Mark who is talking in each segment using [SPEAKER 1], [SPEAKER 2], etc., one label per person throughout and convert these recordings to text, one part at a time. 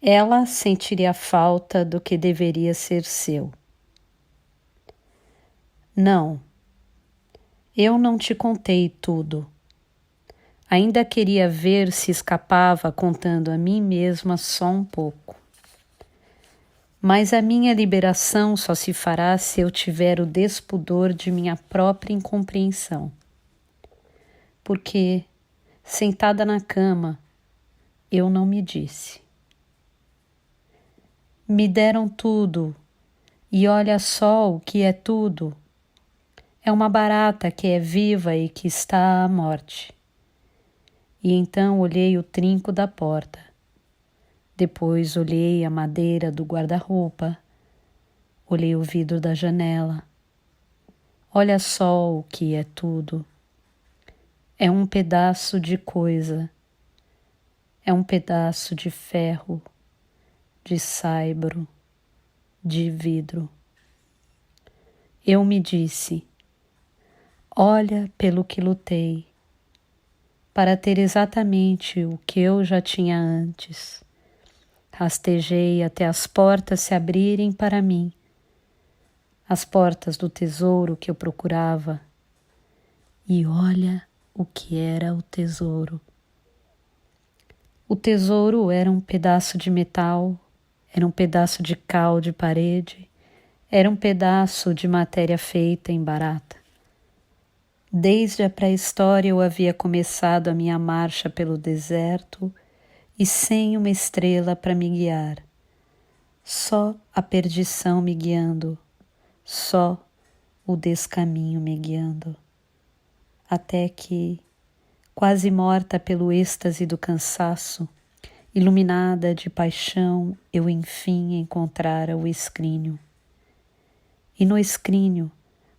[SPEAKER 1] ela sentiria falta do que deveria ser seu. Não, eu não te contei tudo. Ainda queria ver se escapava contando a mim mesma só um pouco. Mas a minha liberação só se fará se eu tiver o despudor de minha própria incompreensão. Porque, sentada na cama, eu não me disse. Me deram tudo, e olha só o que é tudo. É uma barata que é viva e que está à morte. E então olhei o trinco da porta. Depois olhei a madeira do guarda-roupa. Olhei o vidro da janela. Olha só o que é tudo. É um pedaço de coisa. É um pedaço de ferro, de saibro, de vidro. Eu me disse, olha pelo que lutei, para ter exatamente o que eu já tinha antes. Rastejei até as portas se abrirem para mim, as portas do tesouro que eu procurava. E olha o que era o tesouro. O tesouro era um pedaço de metal, era um pedaço de cal de parede, era um pedaço de matéria feita em barata. Desde a pré-história eu havia começado a minha marcha pelo deserto e sem uma estrela para me guiar. Só a perdição me guiando, só o descaminho me guiando. Até que, quase morta pelo êxtase do cansaço, iluminada de paixão, eu enfim encontrara o escrínio. E no escrínio,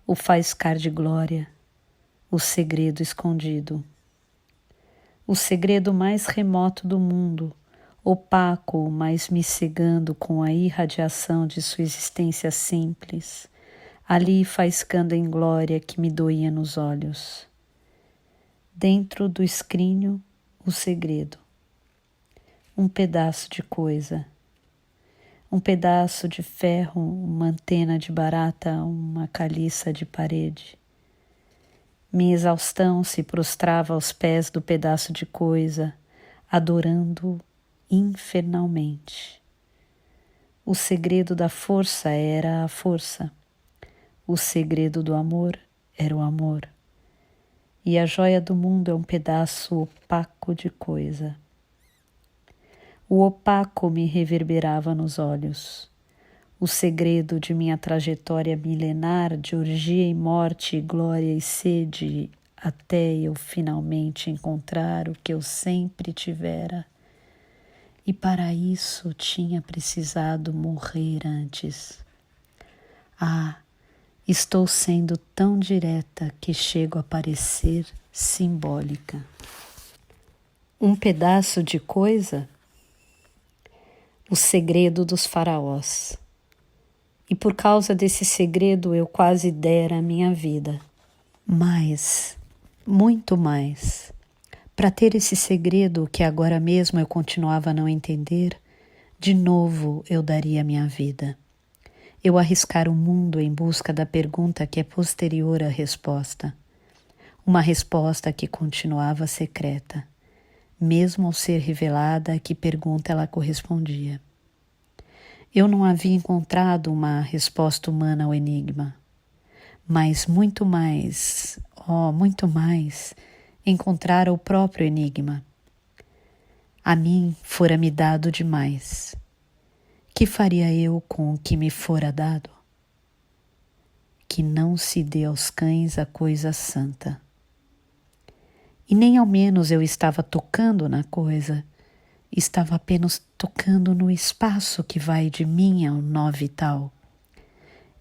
[SPEAKER 1] o faiscar de glória, o segredo escondido. O segredo mais remoto do mundo, opaco, mas me cegando com a irradiação de sua existência simples, ali faiscando em glória que me doía nos olhos. Dentro do escrínio, o segredo. Um pedaço de coisa. Um pedaço de ferro, uma antena de barata, uma caliça de parede. Minha exaustão se prostrava aos pés do pedaço de coisa, adorando-o infernalmente. O segredo da força era a força. O segredo do amor era o amor. E a joia do mundo é um pedaço opaco de coisa. O opaco me reverberava nos olhos. O segredo de minha trajetória milenar de orgia e morte, glória e sede, até eu finalmente encontrar o que eu sempre tivera. E para isso tinha precisado morrer antes. Ah, estou sendo tão direta que chego a parecer simbólica. Um pedaço de coisa? O segredo dos faraós. E por causa desse segredo eu quase dera a minha vida. Mais, muito mais. Para ter esse segredo que agora mesmo eu continuava a não entender, de novo eu daria a minha vida. Eu arriscar o mundo em busca da pergunta que é posterior à resposta. Uma resposta que continuava secreta. Mesmo ao ser revelada a que pergunta ela correspondia. Eu não havia encontrado uma resposta humana ao enigma, mas muito mais, muito mais, encontrara o próprio enigma. A mim fora-me dado demais. Que faria eu com o que me fora dado? Que não se dê aos cães a coisa santa. E nem ao menos eu estava tocando na coisa, estava apenas tocando no espaço que vai de mim ao nó vital.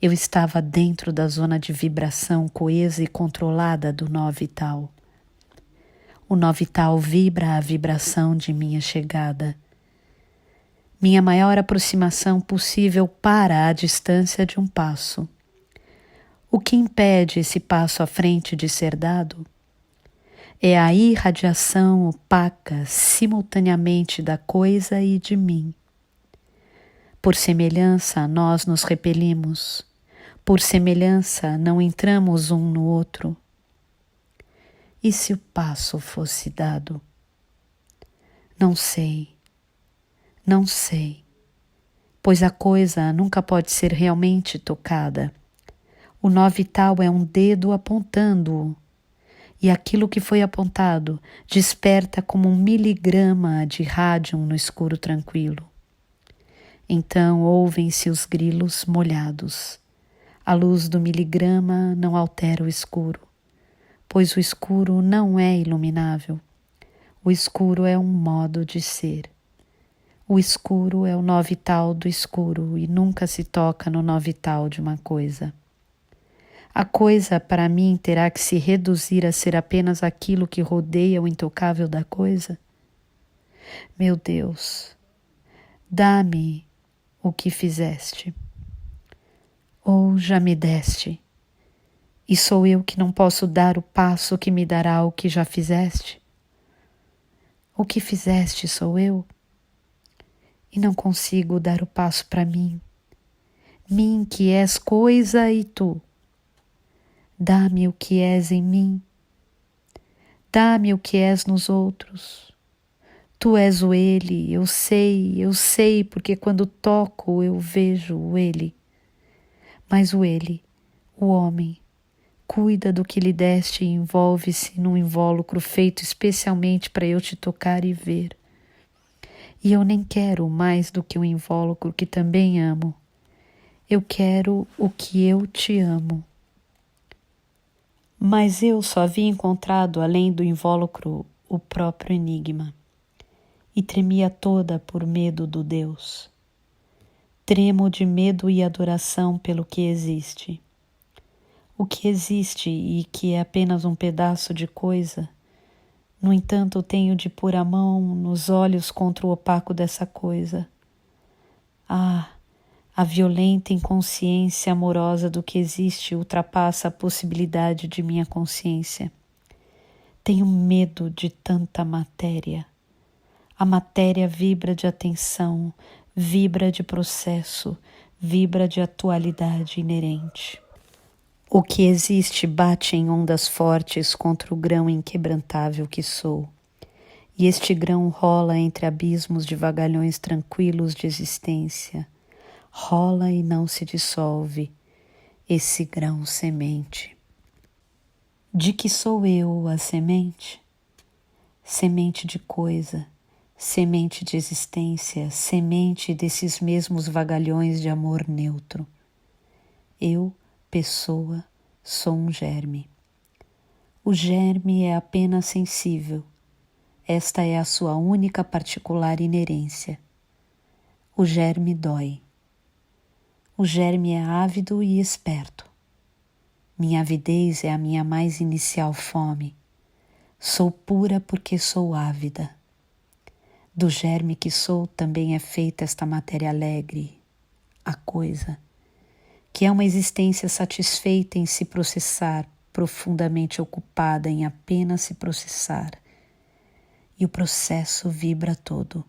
[SPEAKER 1] Eu estava dentro da zona de vibração coesa e controlada do nó vital. O nó vital vibra a vibração de minha chegada. Minha maior aproximação possível para a distância de um passo. O que impede esse passo à frente de ser dado? É a irradiação opaca simultaneamente da coisa e de mim. Por semelhança, nós nos repelimos. Por semelhança, não entramos um no outro. E se o passo fosse dado? Não sei, não sei, pois a coisa nunca pode ser realmente tocada. O nó vital é um dedo apontando-o, e aquilo que foi apontado desperta como 1 miligrama de rádium no escuro tranquilo. Então ouvem-se os grilos molhados. A luz do miligrama não altera o escuro, pois o escuro não é iluminável. O escuro é um modo de ser. O escuro é o nó vital do escuro e nunca se toca no nó vital de uma coisa. A coisa, para mim, terá que se reduzir a ser apenas aquilo que rodeia o intocável da coisa? Meu Deus, dá-me o que fizeste. Ou já me deste, e sou eu que não posso dar o passo que me dará o que já fizeste? O que fizeste sou eu, e não consigo dar o passo para mim que és coisa e tu. Dá-me o que és em mim, dá-me o que és nos outros. Tu és o ele, eu sei, porque quando toco eu vejo o ele. Mas o ele, o homem, cuida do que lhe deste e envolve-se num invólucro feito especialmente para eu te tocar e ver. E eu nem quero mais do que um invólucro que também amo. Eu quero o que eu te amo. Mas eu só havia encontrado, além do invólucro, o próprio enigma. E tremia toda por medo do Deus. Tremo de medo e adoração pelo que existe. O que existe e que é apenas um pedaço de coisa, no entanto tenho de pôr a mão nos olhos contra o opaco dessa coisa. Ah, a violenta inconsciência amorosa do que existe ultrapassa a possibilidade de minha consciência. Tenho medo de tanta matéria. A matéria vibra de atenção, vibra de processo, vibra de atualidade inerente. O que existe bate em ondas fortes contra o grão inquebrantável que sou, e este grão rola entre abismos de vagalhões tranquilos de existência, rola e não se dissolve, esse grão semente. De que sou eu a semente? Semente de coisa, semente de existência, semente desses mesmos vagalhões de amor neutro. Eu, pessoa, sou um germe. O germe é apenas sensível. Esta é a sua única particular inerência. O germe dói. O germe é ávido e esperto. Minha avidez é a minha mais inicial fome. Sou pura porque sou ávida. Do germe que sou também é feita esta matéria alegre, a coisa, que é uma existência satisfeita em se processar, profundamente ocupada em apenas se processar, e o processo vibra todo.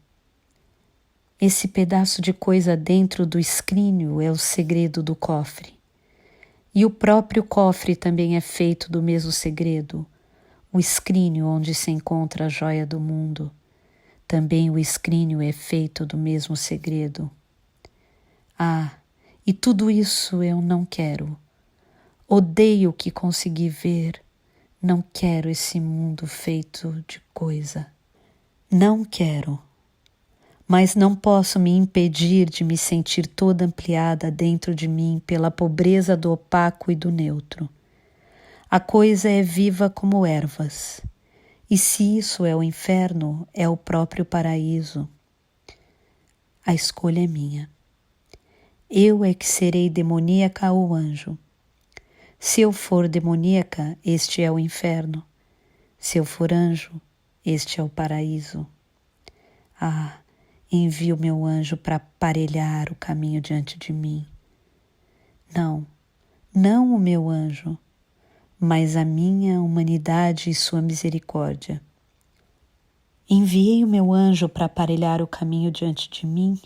[SPEAKER 1] Esse pedaço de coisa dentro do escrínio é o segredo do cofre, e o próprio cofre também é feito do mesmo segredo, o escrínio onde se encontra a joia do mundo. Também o escrínio é feito do mesmo segredo. Ah, e tudo isso eu não quero. Odeio o que consegui ver. Não quero esse mundo feito de coisa. Não quero. Mas não posso me impedir de me sentir toda ampliada dentro de mim pela pobreza do opaco e do neutro. A coisa é viva como ervas. E se isso é o inferno, é o próprio paraíso. A escolha é minha. Eu é que serei demoníaca ou anjo. Se eu for demoníaca, este é o inferno. Se eu for anjo, este é o paraíso. Ah, envio meu anjo para aparelhar o caminho diante de mim. Não, não o meu anjo, mas a minha humanidade e sua misericórdia. Enviei o meu anjo para aparelhar o caminho diante de mim,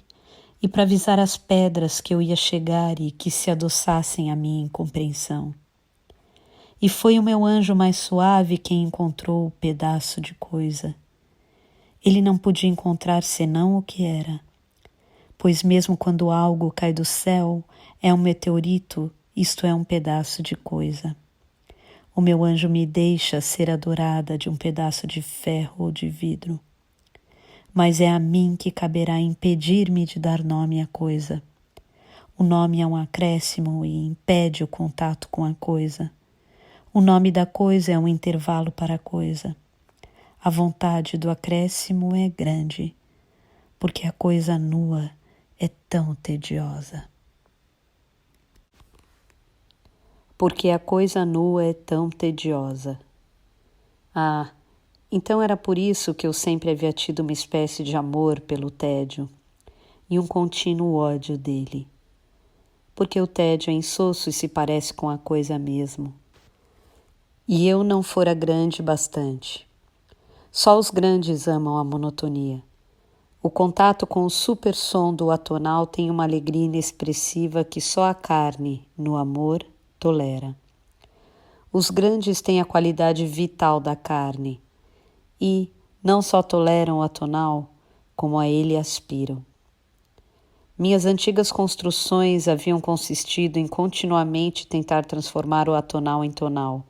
[SPEAKER 1] e para avisar as pedras que eu ia chegar e que se adoçassem a minha incompreensão. E foi o meu anjo mais suave quem encontrou o pedaço de coisa. Ele não podia encontrar senão o que era, pois mesmo quando algo cai do céu, é um meteorito, isto é um pedaço de coisa. O meu anjo me deixa ser adorada de um pedaço de ferro ou de vidro. Mas é a mim que caberá impedir-me de dar nome à coisa. O nome é um acréscimo e impede o contato com a coisa. O nome da coisa é um intervalo para a coisa. A vontade do acréscimo é grande, porque a coisa nua é tão tediosa. Porque a coisa nua é tão tediosa. Ah, então era por isso que eu sempre havia tido uma espécie de amor pelo tédio e um contínuo ódio dele. Porque o tédio é insosso e se parece com a coisa mesmo. E eu não fora grande bastante. Só os grandes amam a monotonia. O contato com o supersom do atonal tem uma alegria inexpressiva que só a carne, no amor, tolera. Os grandes têm a qualidade vital da carne e não só toleram o atonal, como a ele aspiram. Minhas antigas construções haviam consistido em continuamente tentar transformar o atonal em tonal,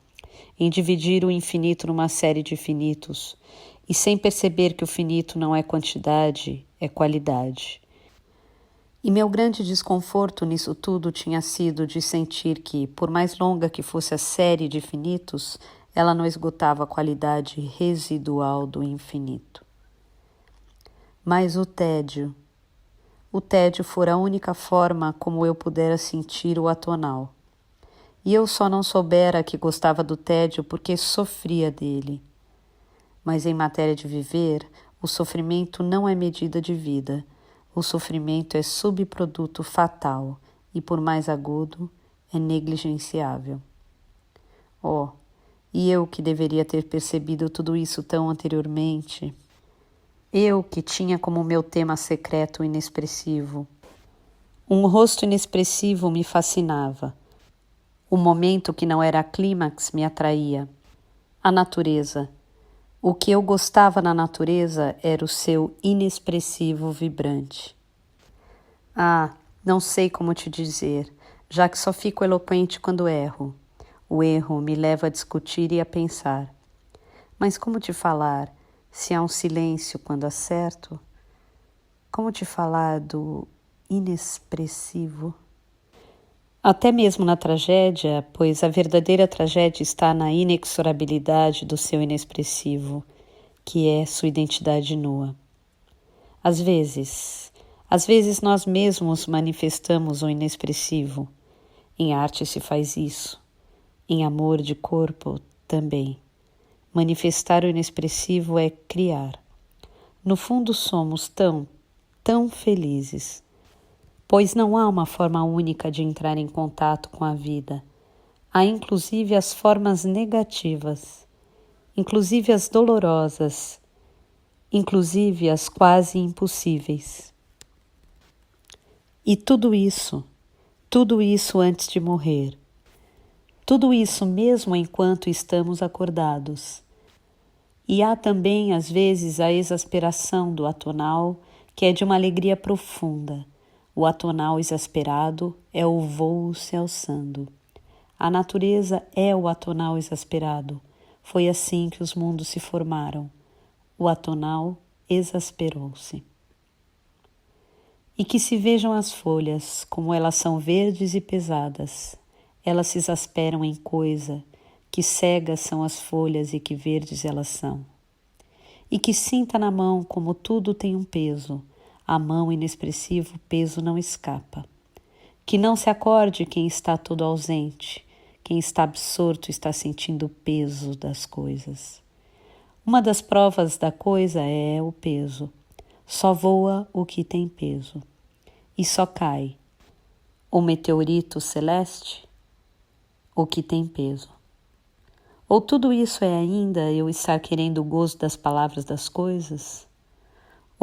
[SPEAKER 1] em dividir o infinito numa série de finitos, e sem perceber que o finito não é quantidade, é qualidade. E meu grande desconforto nisso tudo tinha sido de sentir que, por mais longa que fosse a série de finitos, ela não esgotava a qualidade residual do infinito. Mas o tédio fora a única forma como eu pudera sentir o atonal. E eu só não soubera que gostava do tédio porque sofria dele. Mas em matéria de viver, o sofrimento não é medida de vida. O sofrimento é subproduto fatal e, por mais agudo, é negligenciável. Oh, e eu que deveria ter percebido tudo isso tão anteriormente. Eu que tinha como meu tema secreto o inexpressivo. Um rosto inexpressivo me fascinava. O momento que não era clímax me atraía. A natureza. O que eu gostava na natureza era o seu inexpressivo vibrante. Ah, não sei como te dizer, já que só fico eloquente quando erro. O erro me leva a discutir e a pensar. Mas como te falar, se há um silêncio quando acerto? Como te falar do inexpressivo? Até mesmo na tragédia, pois a verdadeira tragédia está na inexorabilidade do seu inexpressivo, que é sua identidade nua. Às vezes nós mesmos manifestamos o inexpressivo. Em arte se faz isso. Em amor de corpo também. Manifestar o inexpressivo é criar. No fundo somos tão felizes. Pois não há uma forma única de entrar em contato com a vida. Há inclusive as formas negativas, inclusive as dolorosas, inclusive as quase impossíveis. E tudo isso antes de morrer. Tudo isso mesmo enquanto estamos acordados. E há também, às vezes, a exasperação do atonal, que é de uma alegria profunda. O atonal exasperado é o vôo se alçando. A natureza é o atonal exasperado. Foi assim que os mundos se formaram. O atonal exasperou-se. E que se vejam as folhas, como elas são verdes e pesadas. Elas se exasperam em coisa, que cegas são as folhas e que verdes elas são. E que sinta na mão como tudo tem um peso. A mão inexpressivo, o peso não escapa. Que não se acorde quem está todo ausente, quem está absorto está sentindo o peso das coisas. Uma das provas da coisa é o peso. Só voa o que tem peso. E só cai o meteorito celeste, o que tem peso. Ou tudo isso é ainda eu estar querendo o gozo das palavras das coisas?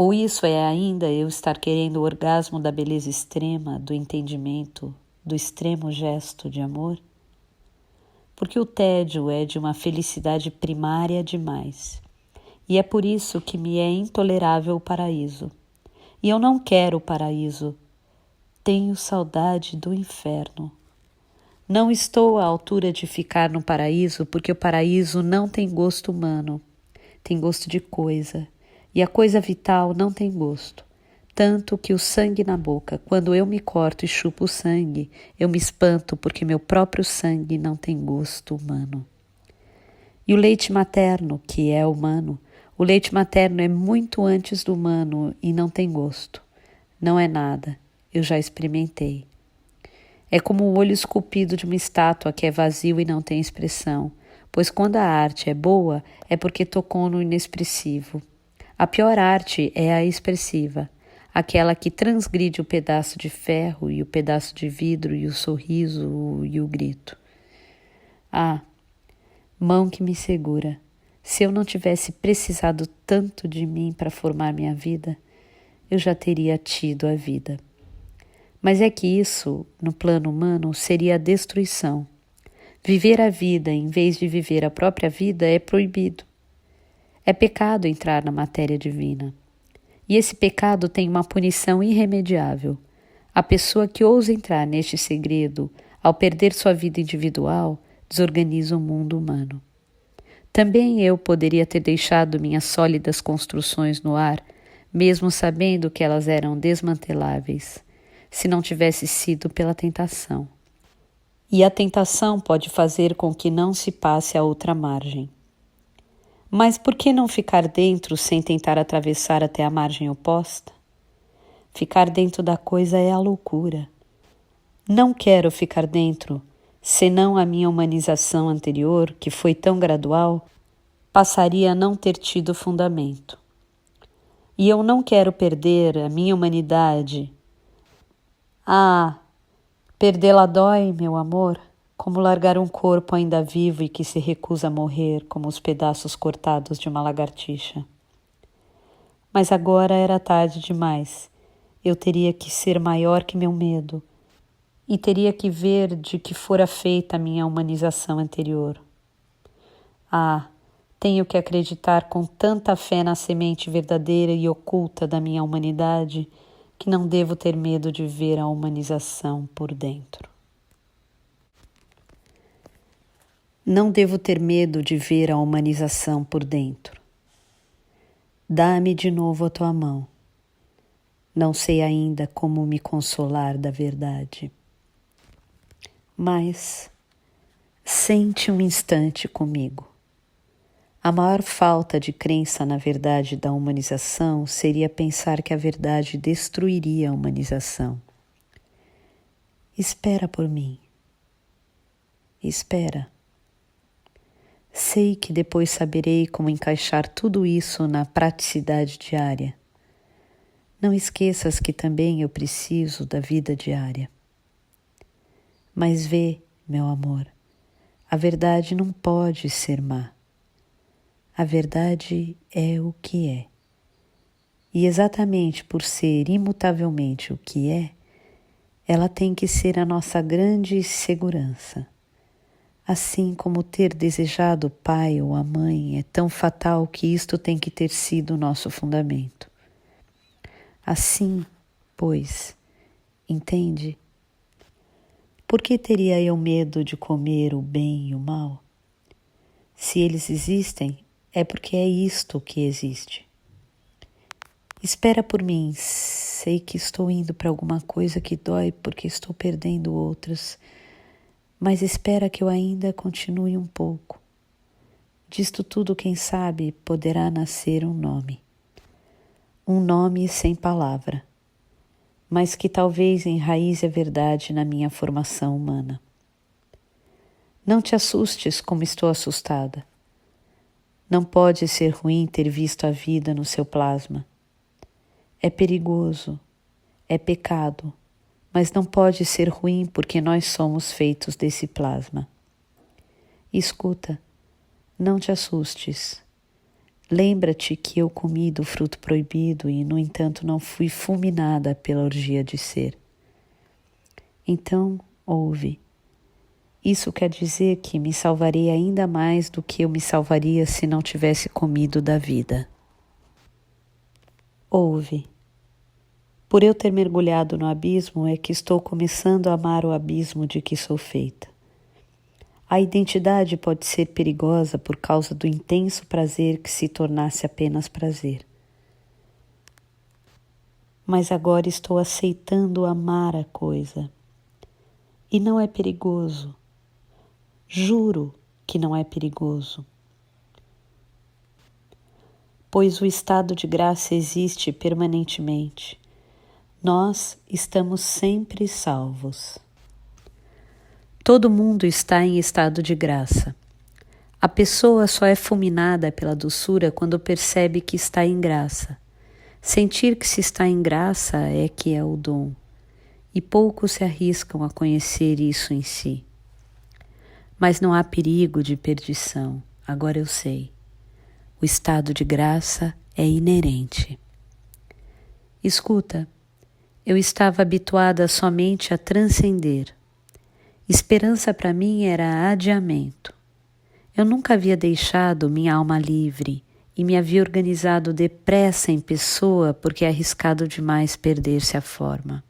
[SPEAKER 1] Ou isso é ainda eu estar querendo o orgasmo da beleza extrema, do entendimento, do extremo gesto de amor? Porque o tédio é de uma felicidade primária demais. E é por isso que me é intolerável o paraíso. E eu não quero o paraíso. Tenho saudade do inferno. Não estou à altura de ficar no paraíso porque o paraíso não tem gosto humano. Tem gosto de coisa. E a coisa vital não tem gosto. Tanto que o sangue na boca, quando eu me corto e chupo o sangue, eu me espanto porque meu próprio sangue não tem gosto humano. E o leite materno, que é humano, o leite materno é muito antes do humano e não tem gosto. Não é nada, eu já experimentei. É como o olho esculpido de uma estátua que é vazio e não tem expressão, pois quando a arte é boa é porque tocou no inexpressivo. A pior arte é a expressiva, aquela que transgride o pedaço de ferro e o pedaço de vidro e o sorriso e o grito. Ah, mão que me segura, se eu não tivesse precisado tanto de mim para formar minha vida, eu já teria tido a vida. Mas é que isso, no plano humano, seria a destruição. Viver a vida em vez de viver a própria vida é proibido. É pecado entrar na matéria divina. E esse pecado tem uma punição irremediável. A pessoa que ousa entrar neste segredo, ao perder sua vida individual, desorganiza o mundo humano. Também eu poderia ter deixado minhas sólidas construções no ar, mesmo sabendo que elas eram desmanteláveis, se não tivesse sido pela tentação. E a tentação pode fazer com que não se passe a outra margem. Mas por que não ficar dentro sem tentar atravessar até a margem oposta? Ficar dentro da coisa é a loucura. Não quero ficar dentro, senão a minha humanização anterior, que foi tão gradual, passaria a não ter tido fundamento. E eu não quero perder a minha humanidade. Ah, perdê-la dói, meu amor, como largar um corpo ainda vivo e que se recusa a morrer, como os pedaços cortados de uma lagartixa. Mas agora era tarde demais. Eu teria que ser maior que meu medo e teria que ver de que fora feita a minha humanização anterior. Ah, tenho que acreditar com tanta fé na semente verdadeira e oculta da minha humanidade que não devo ter medo de ver a humanização por dentro. Não devo ter medo de ver a humanização por dentro. Dá-me de novo a tua mão. Não sei ainda como me consolar da verdade. Mas sente um instante comigo. A maior falta de crença na verdade da humanização seria pensar que a verdade destruiria a humanização. Espera por mim. Espera. Sei que depois saberei como encaixar tudo isso na praticidade diária. Não esqueças que também eu preciso da vida diária. Mas vê, meu amor, a verdade não pode ser má. A verdade é o que é. E exatamente por ser imutavelmente o que é, ela tem que ser a nossa grande segurança. Assim como ter desejado o pai ou a mãe é tão fatal que isto tem que ter sido o nosso fundamento. Assim, pois, entende? Por que teria eu medo de comer o bem e o mal? Se eles existem, é porque é isto que existe. Espera por mim, sei que estou indo para alguma coisa que dói porque estou perdendo outras, mas espera que eu ainda continue um pouco. Disto tudo, quem sabe, poderá nascer um nome. Um nome sem palavra, mas que talvez enraize a verdade na minha formação humana. Não te assustes como estou assustada. Não pode ser ruim ter visto a vida no seu plasma. É perigoso, é pecado, mas não pode ser ruim porque nós somos feitos desse plasma. Escuta, não te assustes. Lembra-te que eu comi do fruto proibido e, no entanto, não fui fulminada pela orgia de ser. Então, ouve. Isso quer dizer que me salvarei ainda mais do que eu me salvaria se não tivesse comido da vida. Ouve. Por eu ter mergulhado no abismo é que estou começando a amar o abismo de que sou feita. A identidade pode ser perigosa por causa do intenso prazer que se tornasse apenas prazer. Mas agora estou aceitando amar a coisa. E não é perigoso. Juro que não é perigoso. Pois o estado de graça existe permanentemente. Nós estamos sempre salvos. Todo mundo está em estado de graça. A pessoa só é fulminada pela doçura quando percebe que está em graça. Sentir que se está em graça é que é o dom, e poucos se arriscam a conhecer isso em si. Mas não há perigo de perdição, agora eu sei. O estado de graça é inerente. Escuta, eu estava habituada somente a transcender. Esperança para mim era adiamento. Eu nunca havia deixado minha alma livre e me havia organizado depressa em pessoa porque é arriscado demais perder-se a forma.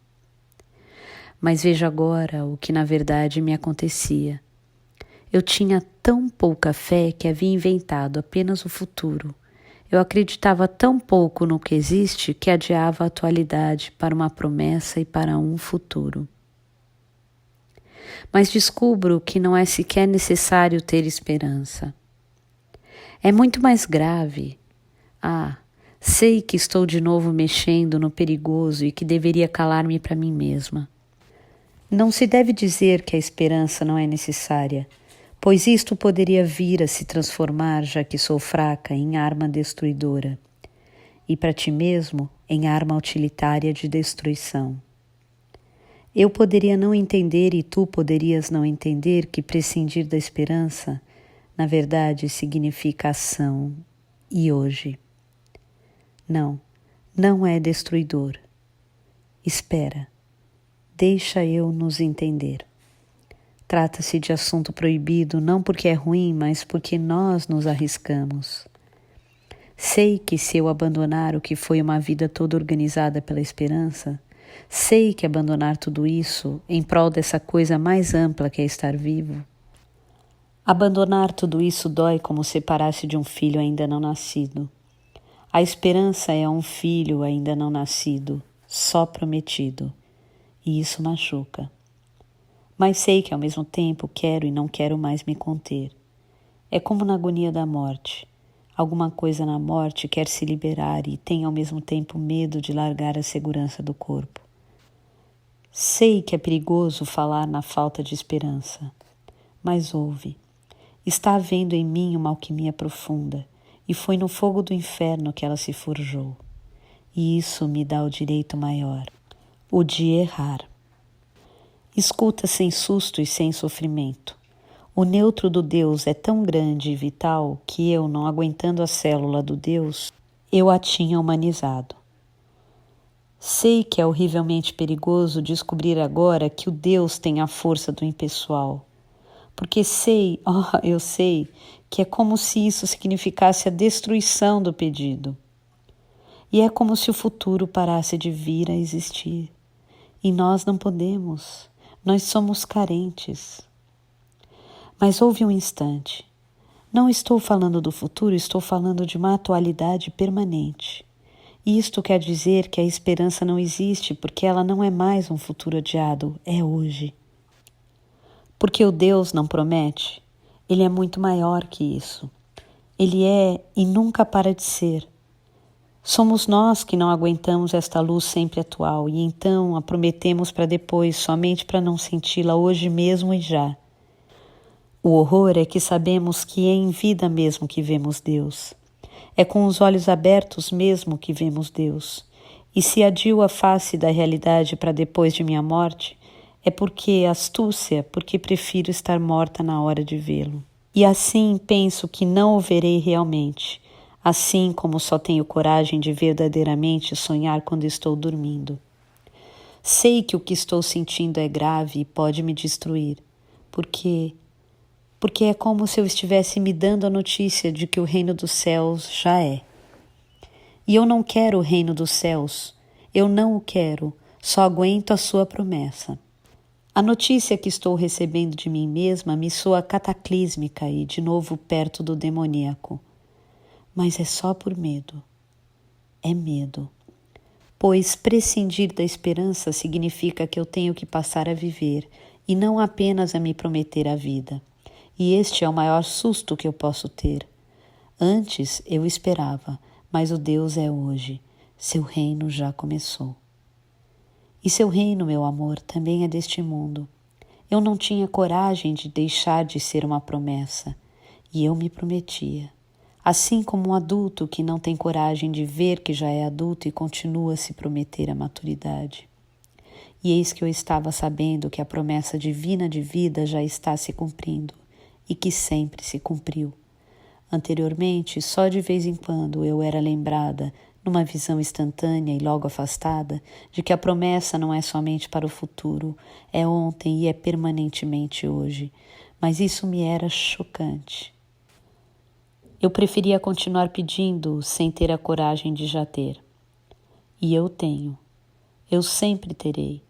[SPEAKER 1] Mas vejo agora o que na verdade me acontecia. Eu tinha tão pouca fé que havia inventado apenas o futuro. Eu acreditava tão pouco no que existe que adiava a atualidade para uma promessa e para um futuro. Mas descubro que não é sequer necessário ter esperança. É muito mais grave. Sei que estou de novo mexendo no perigoso e que deveria calar-me para mim mesma. Não se deve dizer que a esperança não é necessária, pois isto poderia vir a se transformar, já que sou fraca, em arma destruidora, e para ti mesmo em arma utilitária de destruição. Eu poderia não entender e tu poderias não entender que prescindir da esperança, na verdade, significa ação, e hoje. Não é destruidor. Espera, deixa eu nos entender. Trata-se de assunto proibido não porque é ruim, mas porque nós nos arriscamos. Sei que se eu abandonar o que foi uma vida toda organizada pela esperança, sei que abandonar tudo isso em prol dessa coisa mais ampla que é estar vivo. Abandonar tudo isso dói como separar-se de um filho ainda não nascido. A esperança é um filho ainda não nascido, só prometido, e isso machuca. Mas sei que ao mesmo tempo quero e não quero mais me conter. É como na agonia da morte. Alguma coisa na morte quer se liberar e tem ao mesmo tempo medo de largar a segurança do corpo. Sei que é perigoso falar na falta de esperança, mas ouve. Está havendo em mim uma alquimia profunda e foi no fogo do inferno que ela se forjou. E isso me dá o direito maior, o de errar. Escuta sem susto e sem sofrimento. O neutro do Deus é tão grande e vital que eu, não aguentando a célula do Deus, eu a tinha humanizado. Sei que é horrivelmente perigoso descobrir agora que o Deus tem a força do impessoal. Porque eu sei que é como se isso significasse a destruição do pedido. E é como se o futuro parasse de vir a existir. E nós não podemos, nós somos carentes. Mas ouve um instante. Não estou falando do futuro, estou falando de uma atualidade permanente. Isto quer dizer que a esperança não existe porque ela não é mais um futuro adiado, é hoje. Porque o Deus não promete, Ele é muito maior que isso. Ele é e nunca para de ser. Somos nós que não aguentamos esta luz sempre atual e então a prometemos para depois, somente para não senti-la hoje mesmo e já. O horror é que sabemos que é em vida mesmo que vemos Deus. É com os olhos abertos mesmo que vemos Deus. E se adio a face da realidade para depois de minha morte, é porque astúcia, porque prefiro estar morta na hora de vê-lo. E assim penso que não o verei realmente, assim como só tenho coragem de verdadeiramente sonhar quando estou dormindo. Sei que o que estou sentindo é grave e pode me destruir, porque é como se eu estivesse me dando a notícia de que o reino dos céus já é. E eu não quero o reino dos céus, eu não o quero, só aguento a sua promessa. A notícia que estou recebendo de mim mesma me soa cataclísmica e de novo perto do demoníaco. Mas é só por medo. É medo. Pois prescindir da esperança significa que eu tenho que passar a viver e não apenas a me prometer a vida. E este é o maior susto que eu posso ter. Antes eu esperava, mas o Deus é hoje. Seu reino já começou. E seu reino, meu amor, também é deste mundo. Eu não tinha coragem de deixar de ser uma promessa, e eu me prometia. Assim como um adulto que não tem coragem de ver que já é adulto e continua a se prometer a maturidade. E eis que eu estava sabendo que a promessa divina de vida já está se cumprindo, e que sempre se cumpriu. Anteriormente, só de vez em quando eu era lembrada, numa visão instantânea e logo afastada, de que a promessa não é somente para o futuro, é ontem e é permanentemente hoje. Mas isso me era chocante. Eu preferia continuar pedindo sem ter a coragem de já ter. E eu tenho. Eu sempre terei.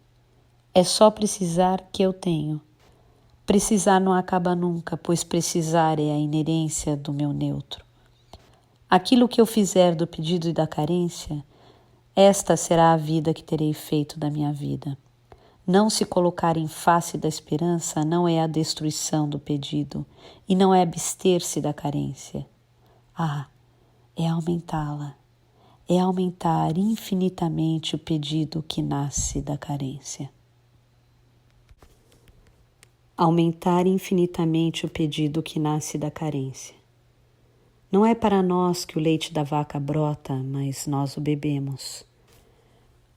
[SPEAKER 1] É só precisar que eu tenho. Precisar não acaba nunca, pois precisar é a inerência do meu neutro. Aquilo que eu fizer do pedido e da carência, esta será a vida que terei feito da minha vida. Não se colocar em face da esperança não é a destruição do pedido e não é abster-se da carência. É aumentá-la. É aumentar infinitamente o pedido que nasce da carência. Aumentar infinitamente o pedido que nasce da carência. Não é para nós que o leite da vaca brota, mas nós o bebemos.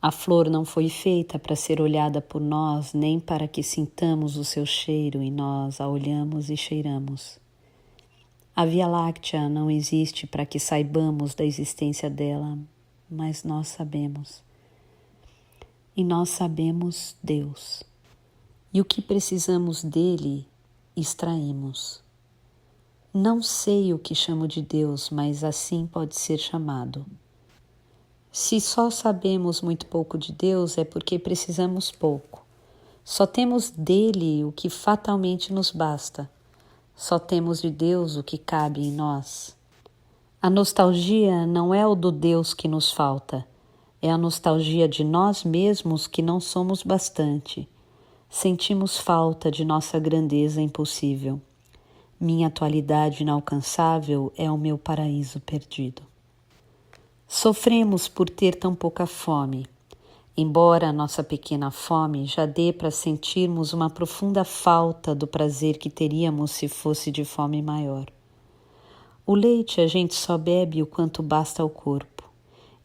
[SPEAKER 1] A flor não foi feita para ser olhada por nós, nem para que sintamos o seu cheiro e nós a olhamos e cheiramos. A Via Láctea não existe para que saibamos da existência dela, mas nós sabemos. E nós sabemos Deus. E o que precisamos dele, extraímos. Não sei o que chamo de Deus, mas assim pode ser chamado. Se só sabemos muito pouco de Deus, é porque precisamos pouco. Só temos dele o que fatalmente nos basta. Só temos de Deus o que cabe em nós. A nostalgia não é o do Deus que nos falta, é a nostalgia de nós mesmos que não somos bastante. Sentimos falta de nossa grandeza impossível. Minha atualidade inalcançável é o meu paraíso perdido. Sofremos por ter tão pouca fome, embora a nossa pequena fome já dê para sentirmos uma profunda falta do prazer que teríamos se fosse de fome maior. O leite a gente só bebe o quanto basta ao corpo,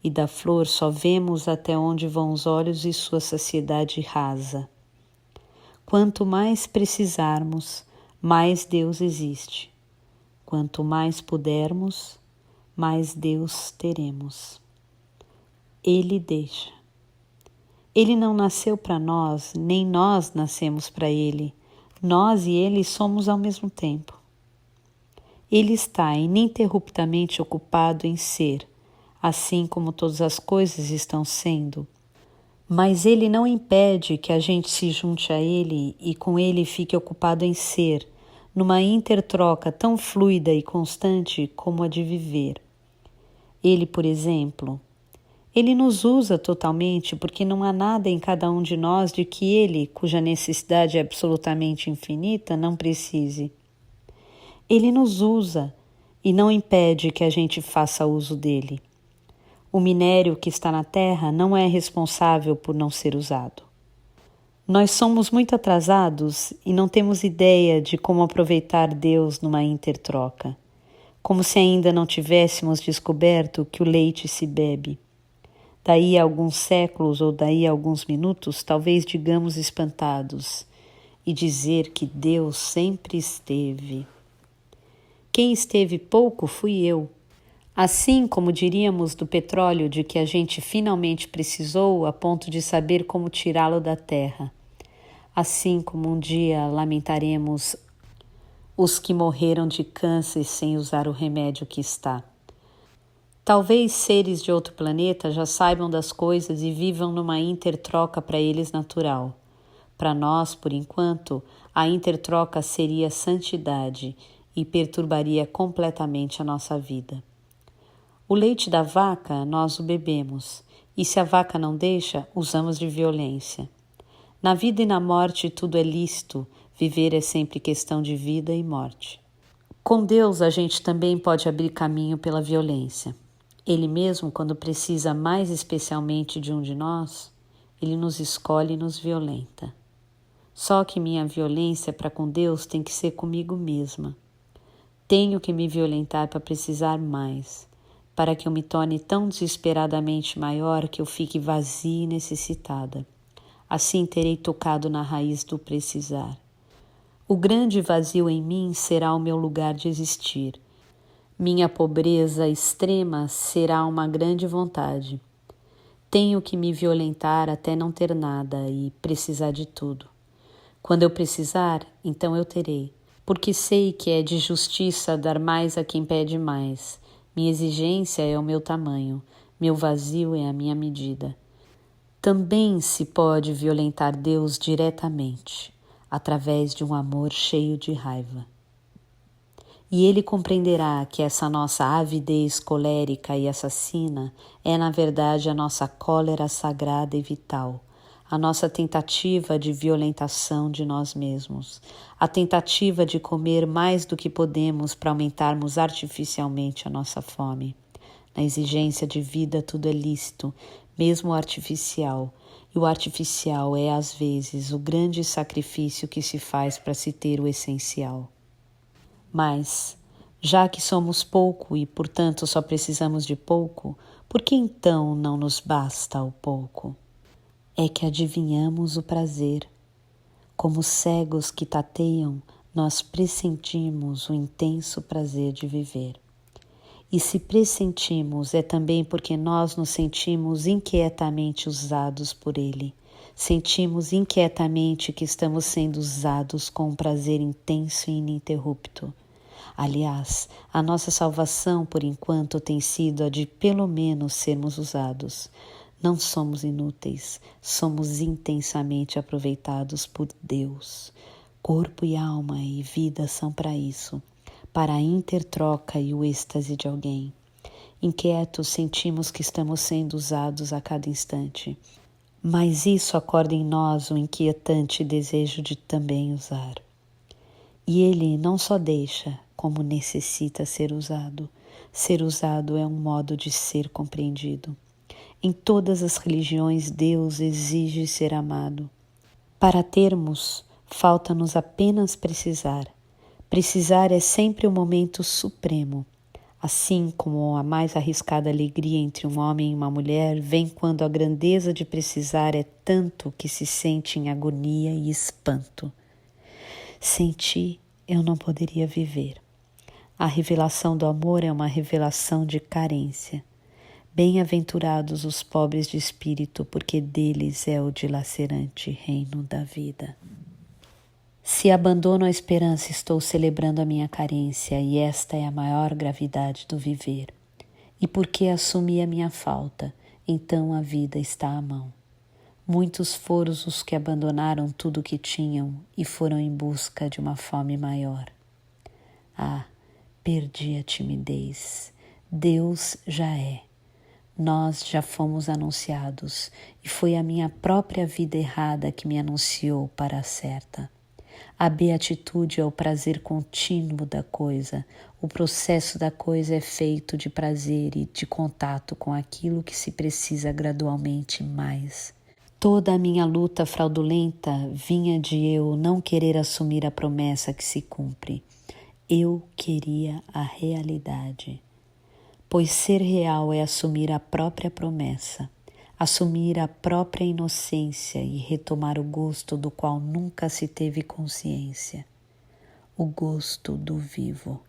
[SPEAKER 1] e da flor só vemos até onde vão os olhos e sua saciedade rasa. Quanto mais precisarmos, mais Deus existe. Quanto mais pudermos, mais Deus teremos. Ele deixa. Ele não nasceu para nós, nem nós nascemos para ele. Nós e ele somos ao mesmo tempo. Ele está ininterruptamente ocupado em ser, assim como todas as coisas estão sendo. Mas ele não impede que a gente se junte a ele e com ele fique ocupado em ser, numa intertroca tão fluida e constante como a de viver. Ele, por exemplo, ele nos usa totalmente porque não há nada em cada um de nós de que ele, cuja necessidade é absolutamente infinita, não precise. Ele nos usa e não impede que a gente faça uso dele. O minério que está na terra não é responsável por não ser usado. Nós somos muito atrasados e não temos ideia de como aproveitar Deus numa intertroca, como se ainda não tivéssemos descoberto que o leite se bebe. Daí a alguns séculos ou daí a alguns minutos, talvez digamos espantados, e dizer que Deus sempre esteve. Quem esteve pouco fui eu. Assim como diríamos do petróleo de que a gente finalmente precisou a ponto de saber como tirá-lo da terra. Assim como um dia lamentaremos os que morreram de câncer sem usar o remédio que está. Talvez seres de outro planeta já saibam das coisas e vivam numa intertroca para eles natural. Para nós, por enquanto, a intertroca seria santidade e perturbaria completamente a nossa vida. O leite da vaca nós o bebemos, e se a vaca não deixa, usamos de violência. Na vida e na morte tudo é lícito, viver é sempre questão de vida e morte. Com Deus a gente também pode abrir caminho pela violência. Ele mesmo, quando precisa mais especialmente de um de nós, ele nos escolhe e nos violenta. Só que minha violência para com Deus tem que ser comigo mesma. Tenho que me violentar para precisar mais, para que eu me torne tão desesperadamente maior que eu fique vazia e necessitada. Assim terei tocado na raiz do precisar. O grande vazio em mim será o meu lugar de existir. Minha pobreza extrema será uma grande vontade. Tenho que me violentar até não ter nada e precisar de tudo. Quando eu precisar, então eu terei, porque sei que é de justiça dar mais a quem pede mais. Minha exigência é o meu tamanho, meu vazio é a minha medida. Também se pode violentar Deus diretamente, através de um amor cheio de raiva. E ele compreenderá que essa nossa avidez colérica e assassina é, na verdade, a nossa cólera sagrada e vital, a nossa tentativa de violentação de nós mesmos, a tentativa de comer mais do que podemos para aumentarmos artificialmente a nossa fome. Na exigência de vida tudo é lícito, mesmo o artificial, e o artificial é, às vezes, o grande sacrifício que se faz para se ter o essencial. Mas, já que somos pouco e, portanto, só precisamos de pouco, por que então não nos basta o pouco? É que adivinhamos o prazer. Como cegos que tateiam, nós pressentimos o intenso prazer de viver. E se pressentimos, é também porque nós nos sentimos inquietamente usados por Ele. Sentimos inquietamente que estamos sendo usados com um prazer intenso e ininterrupto. Aliás, a nossa salvação, por enquanto, tem sido a de pelo menos sermos usados. Não somos inúteis, somos intensamente aproveitados por Deus. Corpo e alma e vida são para isso. Para a intertroca e o êxtase de alguém. Inquietos, sentimos que estamos sendo usados a cada instante, mas isso acorda em nós um inquietante desejo de também usar. E ele não só deixa, como necessita ser usado. Ser usado é um modo de ser compreendido. Em todas as religiões, Deus exige ser amado. Para termos, falta-nos apenas precisar. Precisar é sempre o momento supremo, assim como a mais arriscada alegria entre um homem e uma mulher vem quando a grandeza de precisar é tanto que se sente em agonia e espanto. Sem ti, eu não poderia viver. A revelação do amor é uma revelação de carência. Bem-aventurados os pobres de espírito, porque deles é o dilacerante reino da vida. Se abandono a esperança, estou celebrando a minha carência, e esta é a maior gravidade do viver. E porque assumi a minha falta, então a vida está à mão. Muitos foram os que abandonaram tudo o que tinham e foram em busca de uma fome maior. Ah, perdi a timidez. Deus já é. Nós já fomos anunciados, e foi a minha própria vida errada que me anunciou para a certa. A beatitude é o prazer contínuo da coisa. O processo da coisa é feito de prazer e de contato com aquilo que se precisa gradualmente mais. Toda a minha luta fraudulenta vinha de eu não querer assumir a promessa que se cumpre. Eu queria a realidade. Pois ser real é assumir a própria promessa. Assumir a própria inocência e retomar o gosto do qual nunca se teve consciência, o gosto do vivo.